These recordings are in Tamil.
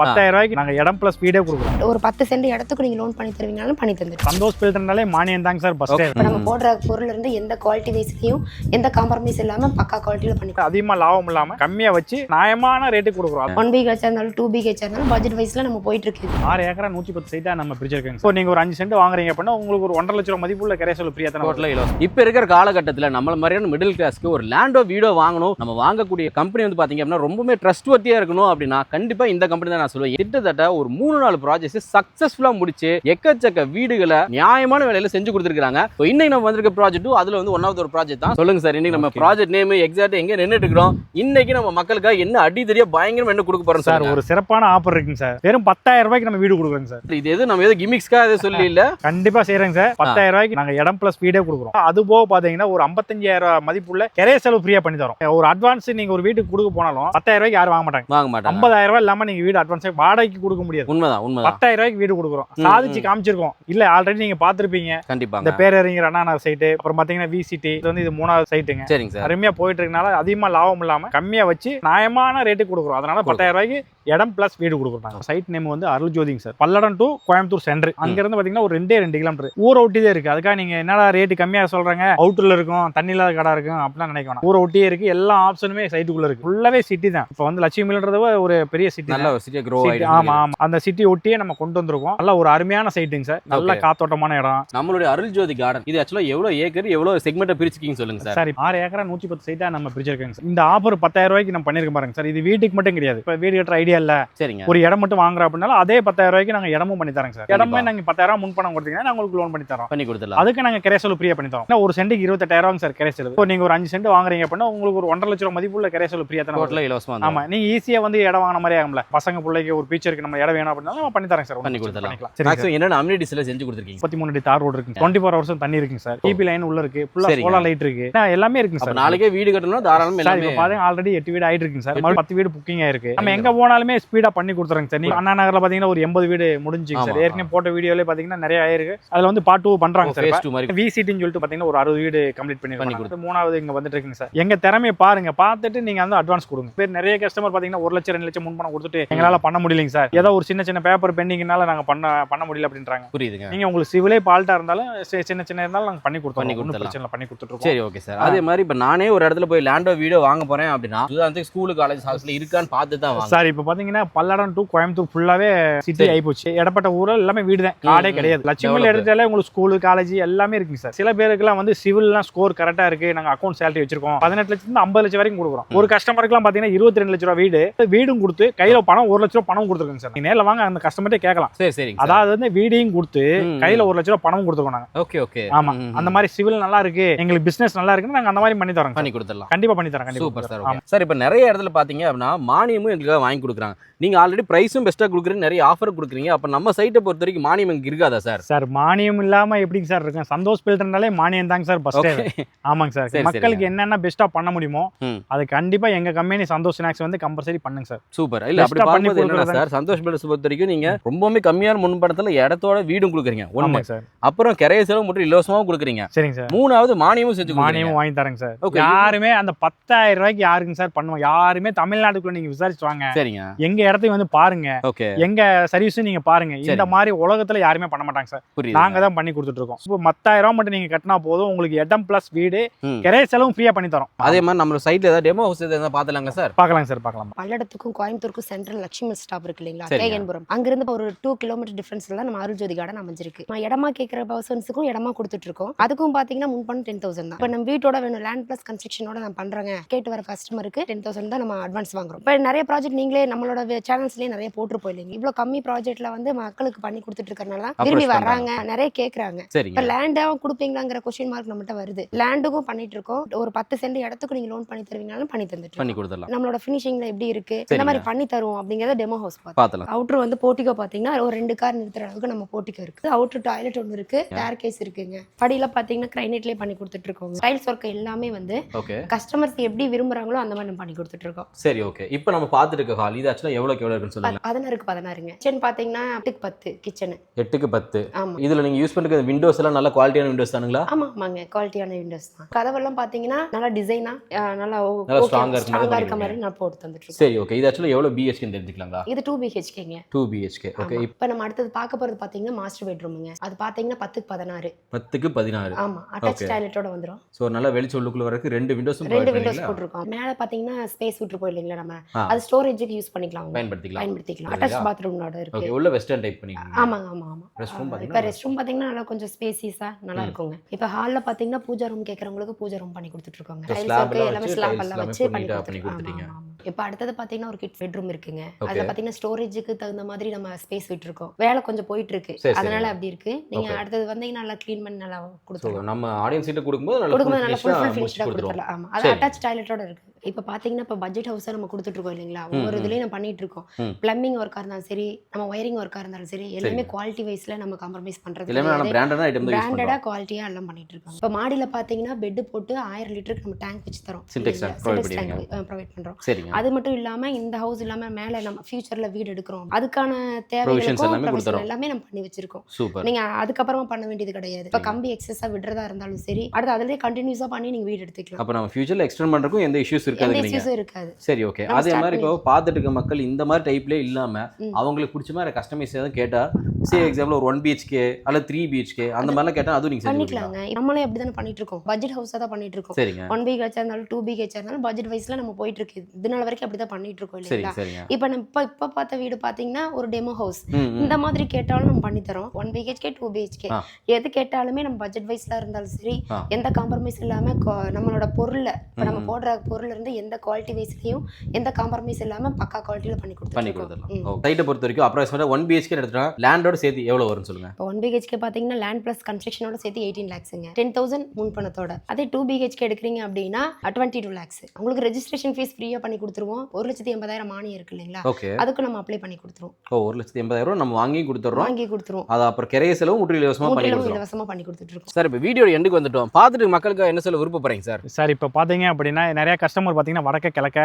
10,000 ரூபாய்க்கு நாங்க இடம் பிளஸ் வீடே கொடுக்குறோம். ஒரு 10 சென்ட் இடத்துக்கு நீங்க லோன் பண்ணி தருவீங்கனாலும் பண்ணி தந்துருவோம். சந்தோஷ் பில்டர்னாலே மானியம் தாங்க சார் ஃபர்ஸ்ட். இப்போ நம்ம போடுற பொருள் இருந்து எந்த குவாலிட்டி வைஸ்லயும் எந்த காம்ப்ரமைஸ் இல்லாம பக்கா குவாலிட்டியில பண்ணிக்கலாம். அதிகமா லாபம் இல்லாம கம்மியா வச்சு நியாயமான ரேட்டுக்கு கொடுக்குறோம். 1 BHK இருந்தாலும் 2 BHK இருந்தாலும் பட்ஜெட் வைஸ்ல நம்ம போயிட்டு இருக்கு. 6 ஏக்கரா 110 சைட்டா நம்ம பிரிச்சிருக்கோங்க. ஸோ நீங்க ஒரு 5 சென்ட் வாங்குறீங்க அப்படின்னா உங்களுக்கு ஒரு 1.5 லட்சம் மதிப்புள்ள கரைசல் ஃப்ரீயா தான். இப்ப இருக்கிற காலகட்டத்தில் நம்மள மாதிரியான மிடில் கிளாஸ்க்கு ஒரு லேண்டோ வீடோ வாங்கணும், நம்ம வாங்கக்கூடிய கம்பெனி வந்து பாத்தீங்க அப்படின்னா ரொம்பவே ட்ரஸ்ட் வர்த்தியா இருக்கணும் அப்படின்னா கண்டிப்பா இந்த கம்பெனி தான் நான் சொல்லுவேன். கிட்டத்தட்ட ஒரு 3-4 ப்ராஜெக்ட்ஸ் சக்சஸ்ஃபுல்லா முடிச்சு எக்கச்சக்க வீடுகளை நியாயமான விலையில செஞ்சு கொடுத்துருக்காங்க. இன்னைக்கு நம்ம வந்திருக்க ப்ராஜெக்ட் அதுல வந்து ஒன்னாவது ஒரு ப்ராஜெக்ட் தான். சொல்லுங்க சார், இன்னைக்கு நம்ம ப்ராஜெக்ட் நேம் எக்ஸாக்ட் எங்க நின்னுட்டு இருக்கிறோம், இன்னைக்கு நம்ம மக்களுக்காக என்ன அடி தெரிய பயங்கரம் என்ன கொடுக்க போறோம் சார்? ஒரு சிறப்பான ஆஃபர் இருக்குங்க சார். வெறும் 10,000 ரூபாய்க்கு நம்ம வீடு கொடுக்குறோங்க சார். இது எது நம்ம எது கிமிக்ஸ்க்கா எது சொல்லி இல்ல, கண்டிப்பா செய்யறேங்க சார். 10,000 ரூபாய்க்கு நாங்க இடம் பிளஸ் வீடே கொடுக்குறோம். அது போக பாத்தீங்கன்னா ஒரு 55,000 மதிப்புள்ள கரைய செலவு ஃப்ரீயா பண்ணி தரோம். ஒரு அட்வான்ஸ் நீங்க ஒரு வீட்டுக்கு கொடுக்க போனாலும் 10,000 ரூபாய்க்கு யாரும் வாங்க மாட்டாங்க. 50,000 ரூபாய் இல்லாம நீங்க வீடு அட்வான்ஸ் வாடகைக்கு கொடுக்க முடியாது. உண்மைதான். 10,000 ரூபாய்க்கு வீடு கொடுக்குறோம். சாதிச்சு காமிச்சிருக்கோம். இல்ல ஆல்ரெடி நீங்க பாத்துருப்பீங்க. கண்டிப்பா இந்த பேரறிஞர் அண்ணா சைட்டு, அப்புறம் பாத்தீங்கன்னா விசிடி, இது வந்து இது 3வது சைட்டுங்க. சரிங்க சார். அருமையா போயிட்டு இருக்கனால அதிகமா லாபம் இல்லாம கம்மியா வச்சு நியாயமான ரேட்டுக்கு கொடுக்குறோம். அதனால 10,000 ரூபாய்க்கு இடம் பிளஸ் வீடு கொடுக்குறாங்க. சைட் நேம் வந்து அருள் ஜோதிங்க sir. Palladam to Coimbatore centre. அங்க இருந்து பாத்தீங்கன்னா ஒரு 2 கிலோமீட்டர் ஊரை ஒட்டியே இருக்கு. அதுக்காக நீங்க என்னடா ரேட்டு கம்மியா சொல்றாங்க, அவுட்டர்ல இருக்கும், தண்ணி இல்லாத கடை இருக்கும் அப்படிலாம் நினைக்க வேணாம். ஊரை ஒட்டியே இருக்கு. எல்லா ஆப்ஷனுமே சைட்டுக்குள்ள இருக்கு. ஃபுல்லாவே சிட்டி தான். இப்போ வந்து லட்சுமின்றது ஒரு பெரிய சிட்டி. நல்ல ஒரு சிட்டியா க்ரோ ஆயிடுச்சு. ஆமா ஆமா, அந்த சிட்டி ஒட்டியே நம்ம கொண்டு வந்திருக்கோம். நல்ல ஒரு அருமையான சைட்டுங்க சார். நல்ல காத்தோட்டமான இடம். நம்மளுடைய அருள் ஜோதி கார்டன் இது ஆக்சுவலா எவ்வளவு ஏக்கர் எவ்வளவு செக்மெண்ட்டை பிரிச்சிருக்கீங்க சொல்லுங்க சார். சார் 6 ஏக்கரா 110 சைட்டா நம்ம பிரிச்சிருக்கோங்க சார். இந்த ஆஃபர் 10,000 ரூபாய்க்கு நம்ம பண்ணிருக்கோம் பாருங்க சார். இது வீட்டுக்கு மட்டும் கிடையாது. இப்போ வீடு கட்டுற ஐடியா இல்ல, சரிங்க, ஒரு இடம் மட்டும் வாங்குற அப்படின்னாலும் அதே 10,000 ரூபாய்க்கு நாங்க இடமும் பண்ணி தரோங்க சார். இடமே நாங்க 10,000 முன் பணம் கொடுத்தீங்கன்னா நாங்க உங்களுக்கு லோன் பண்ணி தரோம். பண்ணி கொடுத்துடலாம். அதுக்கு நாங்க கரை செலவு ஃப்ரீயா பண்ணி தரோம். ஒரு சென்ட்டுக்கு 28,000 சார் கரை செலவு. இப்போ நீங்க ஒரு 5 சென்ட் வாங்குறீங்க அப்படின்னா உங்களுக்கு ஒரு 1.5 லட்சம் மதிப்புள்ள கரை செலவு ஃப்ரீயா தான். டோட்டலா இலவசமா. ஆமா, நீங்க ஈஸியா வந்து இடம் வாங்கின மாதிரி ஆகும்ல. பசங்க பிள்ளைக்கு ஒரு ஃபியூச்சருக்கு நம்ம இடம் வேணும் அப்படின்னா நம்ம பண்ணி தரோங்க சார். பண்ணி கொடுத்துடலாம். சரி, என்னென்ன அம்யூனிட்டிஸ் எல்லாம் செஞ்சு கொடுத்துருக்கீங்க? 33 அடி தார் ரோடு இருக்கு. 24 ஹவர்ஸ் தண்ணி இருக்குங்க சார். டிபி லைன் உள்ள இருக்கு. ஃபுல்லா சோலார் லைட் இருக்கு. எல்லாமே இருக்குங்க சார். நாளைக்கே வீடு கட்டணும் தாராளமா. எல்லாமே பாருங்க, ஆல்ரெடி 8 வீடு ஆயிட்டு இருக்குங்க சார். 10 வீடு புக்கிங் ஆயிருக்கு. நம்ம எங்க போனாலுமே ஸ்பீடா பண்ணி கொடுத்துறோங்க சார். நீங்க அண்ணா நகர்ல பாத்தீங்கன்னா ஒரு 80 வீடு முடிஞ்சுங்க சார். ஏற்கனவே போட்ட வீடியோல பாத்தீங்கன்னா நிறைய ஆயிருக்கு. அதுல வந்து பார்ட் 2 பண்றாங்க சார். விசிடின்னு சொல்லிட்டு பாத்தீங்கன்னா ஒரு 60 வீடு கம்ப்ளீட் பண்ணி கொடுத்து 3வது இங்க வந்துட்டு இருக்குங்க சார். எங்க திறமையை பாருங்க, பார்த்துட்டு நீங்க வந்து அட்வான்ஸ் கொடுங்க. பேர் நிறைய கஸ்டமர் பாத்தீங்கன்னா 1 லட்சம் 2 லட்சம் முன் பணம் கொடுத்துட்டு எங்களால பண்ண முடியலைங்க சார், ஏதோ ஒரு சின்ன பேப்பர் பெண்டிங்னால நாங்க பண்ண முடியல அப்படின்றாங்க. புரியுதுங்க. நீங்க உங்களுக்கு சிவிலே பால்ட்டா இருந்தாலும் சின்ன இருந்தாலும் நாங்க பண்ணி கொடுத்தோம். பண்ணி கொடுத்துட்டு. சரி, ஓகே சார். அதே மாதிரி இப்ப நானே ஒரு இடத்துல போய் லேண்டோ வீடியோ வாங்க போறேன் அப்படின்னா உதாரணத்துக்கு ஸ்கூல் காலேஜ் ஹாஸ்டல் இருக்கான்னு பார்த்து தான் வாங்க சார். இப்ப பாத்தீங்கன்னா பல்லடம் டு கோயம்புத்தூர் ஃபுல்லாவே சிட்டி ஆயி போச்சு. இடப்பட்ட ஊரில் எல்லாமே வீடு தான், காடே கிடையாது. லட்சுமியில் எடுத்தாலே உங்களுக்கு ஸ்கூலு காலேஜ் எல்லாமே இருக்குங்க சார். சில பேருக்குலாம் வந்து சிவில்லாம் ஸ்கோர் கரெக்டா இருக்கு, நாங்க அக்கௌண்ட் சேலரி வச்சிருக்கோம், 18 லட்சம் 50 லட்சம் வரைக்கும் கொடுக்குறோம். ஒரு கஸ்டமருக்குலாம் பாத்தீங்கன்னா 22 லட்சம் ரூபாய் வீடும் கொடுத்து கையில பணம் 1 லட்சம் ரூபாய் பணம் கொடுத்துருக்காங்க சார். நீங்க நேர்ல வாங்க, அந்த கஸ்டமர்ட்டே கேட்கலாம். சரி சரி. அதாவது வந்து வீடையும் கொடுத்து கையில 1 லட்சம் ரூபாய் பணம் கொடுத்துருக்கோம் நாங்க. Okay okay. ஆமா, அந்த மாதிரி சிவில் நல்லா இருக்கு, எங்களுக்கு பிசினஸ் நல்லா இருக்குன்னு நாங்க அந்த மாதிரி பண்ணி தரோம். பண்ணி கொடுத்துடலாம். கண்டிப்பா பண்ணி தரோம். Super sir. சார் இப்ப நிறைய இடத்துல பாத்தீங்க அப்படின்னா மானியமும் எங்களுக்கு வாங்கி கொடுக்குறாங்க. நீங்க ஆல்ரெடி பிரைஸும் பெஸ்டா கொடுக்குறீங்க, நிறைய ஆஃபர் கொடுக்குறீங்க. அப்ப நம்ம சைட்டை பொறுத்த வரைக்கும் மானியம் எங்க இருக்காதா சார்? சார் மானியம் இல்லாம எப்படிங்க சார் இருக்கும்? சந்தோஷ் பில்டர்னாலே மானியம் தாங்க சார் ஃபர்ஸ்ட். ஆமாங்க சார். மக்களுக்கு என்னென்ன பெஸ்டா பண்ண முடியுமோ அது கண்டிப்பா எங்க கம்பெனி சந்தோஷ் ஸ்நாக்ஸ் வந்து கம்பல்சரி பண்ணுங்க சார். சூப்பர். இல்ல அப்படி பாக்கும்போது என்னன்னா சார், சந்தோஷ் பில்டர்ஸ் பொறுத்த வரைக்கும் நீங்க ரொம்பவே கம்மியான முன்பணத்துல இடத்தோட வீடும் கொடுக்குறீங்க. ஒண்ணு சார். அப்புறம் கரைய செலவு மட்டும் இலவசமாவும் கொடுக்குறீங்க. சரிங்க சார். 3வது மானியமும் செஞ்சு மானியமும் வாங்கி தரேங்க சார். யாருமே அந்த 10,000 ரூபாய்க்கு யாருங்க சார் பண்ணுவோம்? யாருமே தமிழ்நாட்டுக்குள்ள நீங்க விசாரிச்சு வாங்க. சரிங்க. எங்க இடத்தையும் வந்து பாருங்க, எங்க சர்வீஸும் நீங்க பாருங்க. இந்த மாதிரி உலகத்துல யாருமே பண்ண மாட்டாங்க சார். நாங்க தான் பண்ணி கொடுத்துட்டு இருக்கோம். இப்போ 10,000 ரூபாய் மட்டும் நீங்க கட்டினா போதும், உங்களுக்கு இடம் பிளஸ் வீடு கரைய செலவும் ஃப்ரீயா பண்ணி தரோம். அதே மாதிரி நம்ம சைட்ல ஏதாவது டெமோ ஹவுஸ் ஏதாவது பாத்தலாங்க சார்? பார்க்கலாம் சார், பார்க்கலாம். பல்லடத்துக்கும் கோயம்புத்தூருக்கும் சென்ட்ரல் லட்சுமி ஸ்டாப் இருக்கு இல்லீங்களா, கேகன்புரம். அங்க இருந்து ஒரு 2 கிலோமீட்டர் டிஃபரன்ஸ்ல தான் நம்ம அருள் ஜோதி கார்டன் அமைஞ்சிருக்கு. நான் இடமா கேட்கிற பர்சன்ஸுக்கும் இடமா கொடுத்துட்டு இருக்கோம். அதுக்கும் பாத்தீங்கன்னா முன் பணம் 10,000 தான். இப்போ நம்ம வீட்டோட வேணும், லேண்ட் பிளஸ் கன்ஸ்ட்ரக்ஷனோட நான் பண்றேங்க கேட்டு வர கஸ்டமருக்கு 10,000 தான் நம்ம அட்வான்ஸ் வாங்குறோம். இப்போ நிறைய ப்ராஜெக்ட் நீங்களே நம்மளோட சேனல்ஸ்லயே நிறைய போட்டுருப்போம் இல்லைங்க. இவ்வளவு கம்மி ப்ராஜெக்ட்ல வந்து மக்களுக்கு பண்ணி கொடுத்துட்டு இருக்கறனால விரும்பி வர்றாங்க, நிறைய கேக்குறாங்க. இப்போ லேண்டாவும் கொடுப்பீங்களாங்கிற क्वेश्चन மார்க் நம்மகிட்ட வருது. லேண்டுக்கும் பண்ணிட்டு இருக்கோம். ஒரு 10 சென்ட் இடத்துக்கு நீங்க லோன் பண்ணி தருவீங்கனாலும் பண்ணி தந்துட்டு பண்ணி கொடுத்துடலாம். நம்மளோட ஃபினிஷிங்ல எப்படி இருக்கு, இந்த மாதிரி பண்ணி தருவோம் அப்படிங்கறத டெமோ ஹவுஸ் பார்த்தலாம். அவுட்டர் வந்து போர்ட்டிகோ பாத்தீங்கன்னா ஒரு 2 கார் நிறுத்துற அளவுக்கு நம்ம போர்ட்டிகோ இருக்கு. அவுட்டர் டாய்லெட் ஒன்னு இருக்கு, ஸ்டேர் கேஸ் இருக்குங்க. படியில பாத்தீங்கன்னா கிரைனைட்லயே பண்ணி கொடுத்துட்டு இருக்கோம். டைல்ஸ் ஒர்க் எல்லாமே வந்து கஸ்டமர்ஸ் எப்படி விரும்புறாங்களோ அந்த மாதிரி நம்ம பண்ணி கொடுத்துட்டு இருக்கோம். சரி, ஓகே. இப்போ நம்ம பார்த்துட்டு இருக்க ஹால் இது இது ஆக்சுவலா எவ்வளவுக்கு எவ்வளவு இருக்குன்னு சொல்லுங்க. 16க்கு 16ங்க. கிச்சன் பாத்தீங்கன்னா 8க்கு 10 கிச்சன். 8க்கு 10. ஆமா. இதுல நீங்க யூஸ் பண்ற விண்டோஸ் எல்லாம் நல்ல குவாலிட்டியான விண்டோஸ் தானுங்களா? ஆமாங்க, குவாலிட்டியான விண்டோஸ் தான். கதவெல்லாம் பாத்தீங்கன்னா நல்லா டிசைனா நல்லா ஸ்ட்ராங்கா இருக்க மாதிரி நான் போட்டு தந்துட்டு இருக்கோம். சரி, ஓகே. இது ஆக்சுவலா எவ்வளவு BHK ன்னு தெரிஞ்சுக்கலாங்களா? இது 2 BHKங்க. 2 BHK. ஓகே. இப்போ நம்ம அடுத்து பார்க்க போறது பாத்தீங்கன்னா மாஸ்டர் பெட்ரூம்ங்க. அது பாத்தீங்கன்னா 10க்கு 16. 10க்கு 16. ஆமா, அட்டாச் டாய்லெட்டோட வந்துரும். சோ நல்ல வெளிச்சம் உள்ளுக்குள்ள வரக்கு ரெண்டு விண்டோஸும் ரெண்டு விண்டோஸ் போட்டுருக்கோம். மேல பாத்தீங்கன்னா ஸ்பேஸ் விட்டு போயிடலீங்களா, நம்ம அது ஸ்டோரேஜ்க்கு யூஸ் பண்ணிக்கலாம், பயன்படுத்திக்கலாம். அட்டாச் பாத்ரூமோட இருக்கு. ஓகே. உள்ள வெஸ்டர்ன் டைப் பண்ணிருக்கீங்க. ஆமா. ரெஸ்ட் ரூம் பாத்தீங்கன்னா, இப்போ ரெஸ்ட் ரூம் பாத்தீங்கன்னா நல்லா கொஞ்சம் ஸ்பேசியஸா நல்லா இருக்குங்க. இப்போ ஹால்ல பாத்தீங்கன்னா பூஜா ரூம் கேக்குறவங்களுக்கு பூஜா ரூம் பண்ணி கொடுத்துட்டு இருக்கோங்க. டைல்ஸ் வச்சு எல்லாமே ஸ்லாப் எல்லாம் வச்சு பண்ணி கொடுத்துட்டீங்க. இப்போ அடுத்தது பாத்தீங்கன்னா ஒரு கிட் பெட்ரூம் இருக்குங்க. அதுல பாத்தீங்கன்னா ஸ்டோரேஜ்க்கு தகுந்த மாதிரி நம்ம ஸ்பேஸ் விட்டுருக்கோம். வேலை கொஞ்சம் போயிட்டு இருக்கு, அதனால அப்படி இருக்கு. நீங்க அடுத்தது வந்தீங்கன்னா நல்லா க்ளீன் பண்ணி நல்லா கொடுத்துருவோம். நம்ம ஆடியன்ஸ் கிட்ட கொடுக்கும்போது நல்லா ஃபுல் ஃபினிஷ்டா கொடுத்துறலாம். ஆமா, அது அட்டாச் டாய்லெட்டோட இருக்கு. இப்போ பாத்தீங்கன்னா இப்போ பட்ஜெட் ஹவுஸா நம்ம கொடுத்துட்டு இருக்கோம் இல்லைங்களா, ஒவ்வொரு இதுலயும் நம்ம பண்ணிட்டு இருக்கோம். பிளம்பிங் ஒர்க்கா இருந்தாலும் சரி, நம்ம வயரிங் ஒர்க்கா இருந்தாலும் சரி, எல்லாமே குவாலிட்டி வைஸ்ல நம்ம காம்ப்ரமைஸ் பண்றது எல்லாமே நம்ம பிராண்டடா குவாலிட்டியா எல்லாம் பண்ணிட்டு இருக்கோம். இப்போ மாடியில பாத்தீங்கன்னா பெட் போட்டு 1000 லிட்டருக்கு நம்ம டேங்க் வச்சு தரோம், சின்டெக்ஸ் ப்ரொவைட் பண்றோம். அது மட்டும் இல்லாம இந்த ஹவுஸ் இல்லாம மேல நம்ம ஃபியூச்சர்ல வீடு எடுக்கிறோம், அதுக்கான தேவைகள் எல்லாமே நம்ம பண்ணி வச்சிருக்கோம். நீங்க அதுக்கப்புறமா பண்ண வேண்டியது கிடையாது. இப்போ கம்பி எக்ஸஸா விடுறதா இருந்தாலும் சரி, அடுத்து அதிலே கண்டினியூஸா பண்ணி நீங்க வீடு எடுத்துக்கலாம். அப்ப நம்ம ஃபியூச்சர்ல எக்ஸ்டெண்ட் பண்றதுக்கும் எந்த இஷ்யூஸ் இருக்காது. சரி, ஓகே. அதே மாதிரி இப்போ பார்த்துட்டு இருக்க மக்கள் இந்த மாதிரி டைப்ல இல்லாம அவங்களுக்கு பிடிச்ச மாதிரி கஸ்டமைஸ் ஏதாவது கேட்டா, சே எக்ஸாம்பிள் ஒரு 1 BHK அல்ல 3 BHK அந்த மாதிரிலாம் கேட்டா அதுவும் நீங்க பண்ணிக்கலாங்க. நம்மளே அப்படி தான பண்ணிட்டு இருக்கோம், பட்ஜெட் ஹவுஸா தான் பண்ணிட்டு இருக்கோம். 1 BHK இருந்தாலும் 2 BHK இருந்தாலும் பட்ஜெட் வைஸ்ல நம்ம போயிட்டு இருக்கு. இதனால வரைக்கும் அப்படி தான் பண்ணிட்டு இருக்கோம் இல்லையா. இப்போ நம்ம இப்ப பார்த்த வீடு பாத்தீங்கன்னா ஒரு டெமோ ஹவுஸ். இந்த மாதிரி கேட்டாலும் நம்ம பண்ணி தரோம். 1 BHK 2 BHK எது கேட்டாலுமே நம்ம பட்ஜெட் வைஸ்ல இருந்தாலும் சரி, எந்த காம்ப்ரமைஸ் இல்லாம நம்மளோட பொருள்ல இப்ப நம்ம போடுற பொருள்ல இருந்து எந்த குவாலிட்டி வைஸ்லயும் எந்த காம்ப்ரமைஸ் இல்லாம பக்கா குவாலிட்டில பண்ணி கொடுத்துறோம். சைட்டை பொறுத்த வரைக்கும் அப்ராக்சிமேட்டா 1 BHK எடுத்துட்டா லேண்டோட சேர்த்து எவ்வளவு வரும்னு சொல்லுங்க. இப்போ 1 BHK பாத்தீங்கன்னா லேண்ட் பிளஸ் கன்ஸ்ட்ரக்ஷனோட சேர்த்து 18 lakhsங்க, 10,000 முன் பணத்தோட. அதே 2 BHK எடுக்கிறீங்க அப்படின்னா 22 lakhs. உங்களுக்கு ரெஜிஸ்ட்ரேஷன் ஃபீஸ் ஃப்ரீயா பண்ணி கொடுத்துருவோம். 1,80,000 மானியம் இருக்கு இல்லைங்களா, அதுக்கு நம்ம அப்ளை பண்ணி கொடுத்துருவோம். 1,80,000 நம்ம வாங்கி கொடுத்துறோம். அது அப்புறம் கிரைய செலவு முற்றிலும் இலவசமா பண்ணி கொடுத்துட்டு இருக்கோம். சார் இப்போ வீடியோ எண்டுக்கு வந்துட்டோம். பார்த்துட்டு மக்களுக்கு என்ன சொல்ல விருப்பப்படுறீங்க சார்? சார் இப்போ பாத்தீங்க அப்படின்னா நிறைய கஸ்டமர் பாத்தீங்கன்னா வடக்க கிழக்க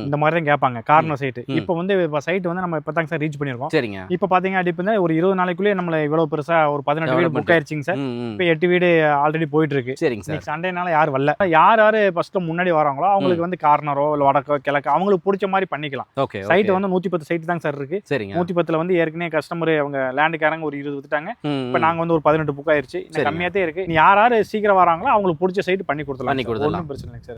இந்த மாதிரி தான் கேட்பாங்க, கார்னர் சைட். இப்போ வந்து சைட் வந்து நம்ம இப்பதான் சார் ரீச் பண்ணிருக்கோம். சரிங்க. இப்போ பாத்தீங்க அப்படின்னா ஒரு 20 நாளைக்குள்ளே நம்மள இவ்வளவு பெருசா ஒரு 18 வீடு புக் ஆயிருச்சுங்க சார். இப்போ 8 வீடு ஆல்ரெடி போயிட்டு இருக்கு. சரிங்க சார். சண்டேனால யாரும் வரல. யாரு ஃபர்ஸ்ட் முன்னாடி வராங்களோ அவங்களுக்கு வந்து கார்னரோ இல்ல வடக்கோ கிழக்க அவங்களுக்கு பிடிச்ச மாதிரி பண்ணிக்கலாம். சைட் வந்து 110 சைட் தான் சார் இருக்கு. 110ல வந்து ஏற்கனவே கஸ்டமர் அவங்க லேண்டுக்காரங்க ஒரு 20 வித்துட்டாங்க. இப்போ நாங்க வந்து ஒரு 18 புக் ஆயிருச்சு. கம்மியாத்தே இருக்கு. யாரு சீக்கிரம் வராங்களோ அவங்களுக்கு பிடிச்ச சைட் பண்ணி கொடுத்துலாம். ஒன்றும் பிரச்சனை இல்லை சார்.